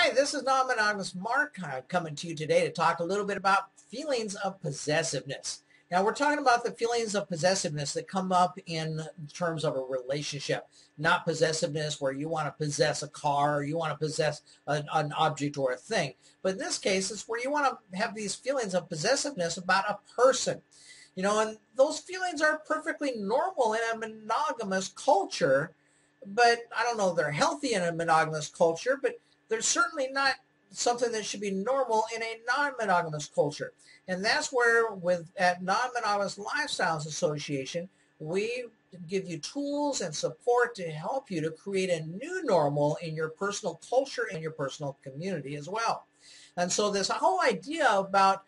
Hi, this is Non-Monogamous Mark coming to you today to talk a little bit about feelings of possessiveness. Now, we're talking about the feelings of possessiveness that come up in terms of a relationship, not possessiveness where you want to possess a car or you want to possess an object or a thing. But in this case, it's where you want to have these feelings of possessiveness about a person. And those feelings are perfectly normal in a monogamous culture, but I don't know if they're healthy in a monogamous culture, but they're certainly not something that should be normal in a non-monogamous culture. And that's where at Non-Monogamous Lifestyles Association, we give you tools and support to help you to create a new normal in your personal culture and your personal community as well. And so this whole idea about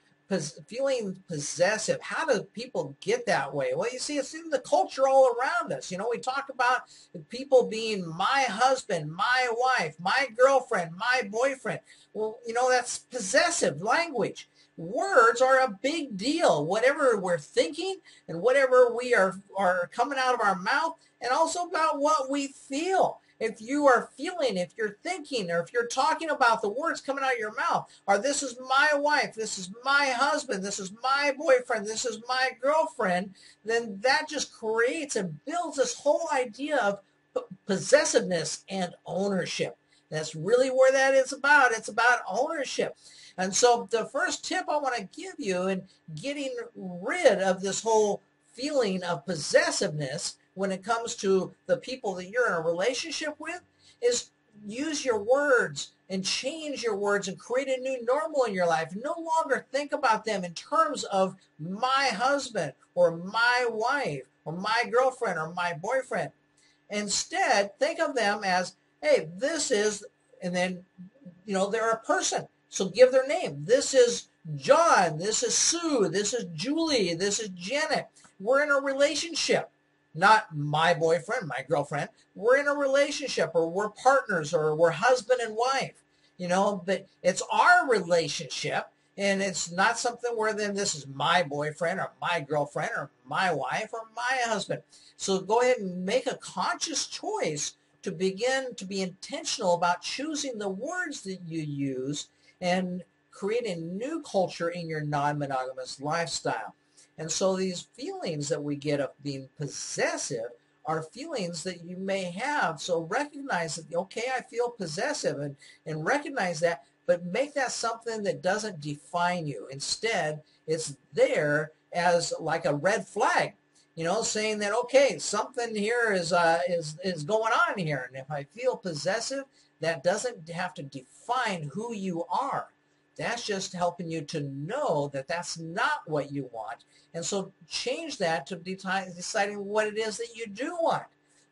feeling possessive, how do people get that way? Well, you see, it's in the culture all around us. We talk about people being my husband, my wife, my girlfriend, my boyfriend. Well, that's possessive language. Words are a big deal. Whatever we're thinking and whatever we are coming out of our mouth, and also about what we feel. If you are feeling, if you're thinking, or if you're talking about the words coming out of your mouth, or this is my wife, this is my husband, this is my boyfriend, this is my girlfriend, then that just creates and builds this whole idea of possessiveness and ownership. That's really where that is about. It's about ownership. And so the first tip I want to give you in getting rid of this whole feeling of possessiveness when it comes to the people that you're in a relationship with is use your words and change your words and create a new normal in your life. No longer think about them in terms of my husband or my wife or my girlfriend or my boyfriend. Instead, think of them as, hey, this is, and then, they're a person. So give their name. This is John. This is Sue. This is Julie. This is Janet. We're in a relationship. Not my boyfriend, my girlfriend. We're in a relationship, or we're partners, or we're husband and wife. But it's our relationship, and it's not something where then this is my boyfriend or my girlfriend or my wife or my husband. So go ahead and make a conscious choice to begin to be intentional about choosing the words that you use and create a new culture in your non-monogamous lifestyle. And so these feelings that we get of being possessive are feelings that you may have. So recognize that, okay, I feel possessive, and recognize that, but make that something that doesn't define you. Instead, it's there as like a red flag, saying that, okay, something here is going on here. And if I feel possessive, that doesn't have to define who you are. That's just helping you to know that that's not what you want. And so change that to deciding what it is that you do want.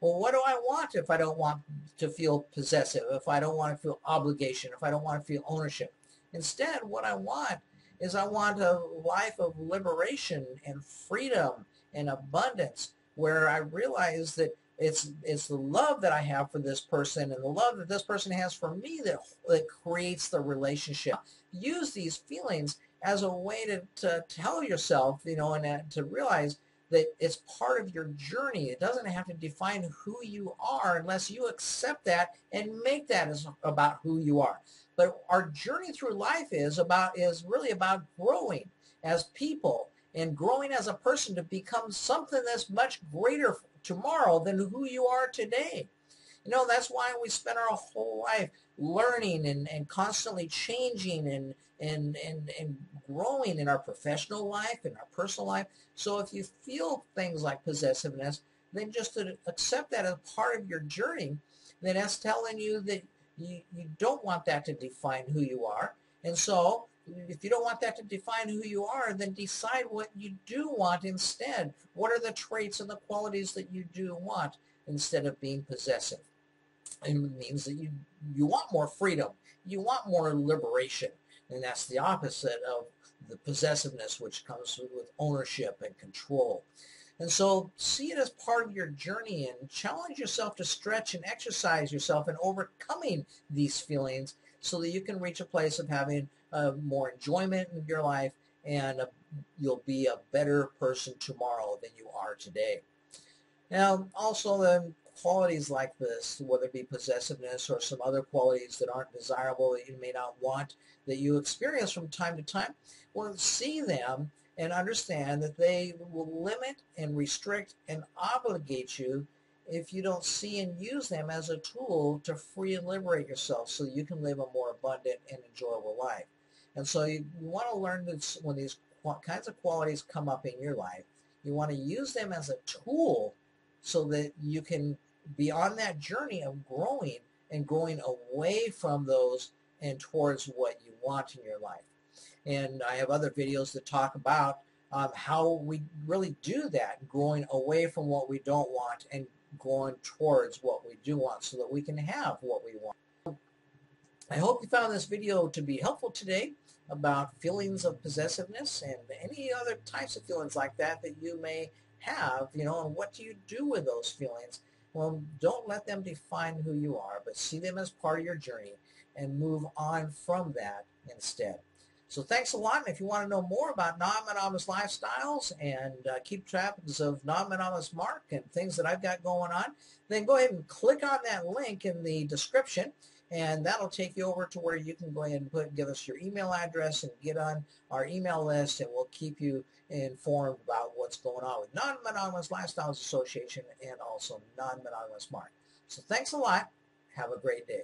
Well, what do I want if I don't want to feel possessive, if I don't want to feel obligation, if I don't want to feel ownership? Instead, what I want is I want a life of liberation and freedom and abundance, where I realize that it's the love that I have for this person and the love that this person has for me that creates the relationship. Use these feelings as a way to tell yourself, and to realize that it's part of your journey. It doesn't have to define who you are unless you accept that and make that as about who you are. But our journey through life is really about growing as people and growing as a person to become something that's much greater tomorrow than who you are today. That's why we spend our whole life learning and constantly changing and growing in our professional life, in our personal life. So if you feel things like possessiveness, then just to accept that as part of your journey, then that's telling you that you don't want that to define who you are. And so if you don't want that to define who you are, then decide what you do want instead. What are the traits and the qualities that you do want instead of being possessive? It means that you want more freedom. You want more liberation. And that's the opposite of the possessiveness, which comes with ownership and control. And so see it as part of your journey and challenge yourself to stretch and exercise yourself in overcoming these feelings so that you can reach a place of having more enjoyment in your life, and you'll be a better person tomorrow than you are today. Now, also the qualities like this, whether it be possessiveness or some other qualities that aren't desirable that you may not want, that you experience from time to time, well, see them and understand that they will limit and restrict and obligate you if you don't see and use them as a tool to free and liberate yourself so you can live a more abundant and enjoyable life. And so you want to learn this when these kinds of qualities come up in your life. You want to use them as a tool so that you can be on that journey of growing and going away from those and towards what you want in your life. And I have other videos that talk about how we really do that, growing away from what we don't want and going towards what we do want so that we can have what we want. I hope you found this video to be helpful today about feelings of possessiveness and any other types of feelings like that that you may have, and what do you do with those feelings? Well, don't let them define who you are, but see them as part of your journey and move on from that instead. So thanks a lot. And if you want to know more about non-monogamous lifestyles and keep track of non-monogamous Mark and things that I've got going on, then go ahead and click on that link in the description, and that'll take you over to where you can go ahead and give us your email address and get on our email list, and we'll keep you informed about what's going on with Non-Monogamous Lifestyles Association and also Non-Monogamous Mark. So thanks a lot. Have a great day.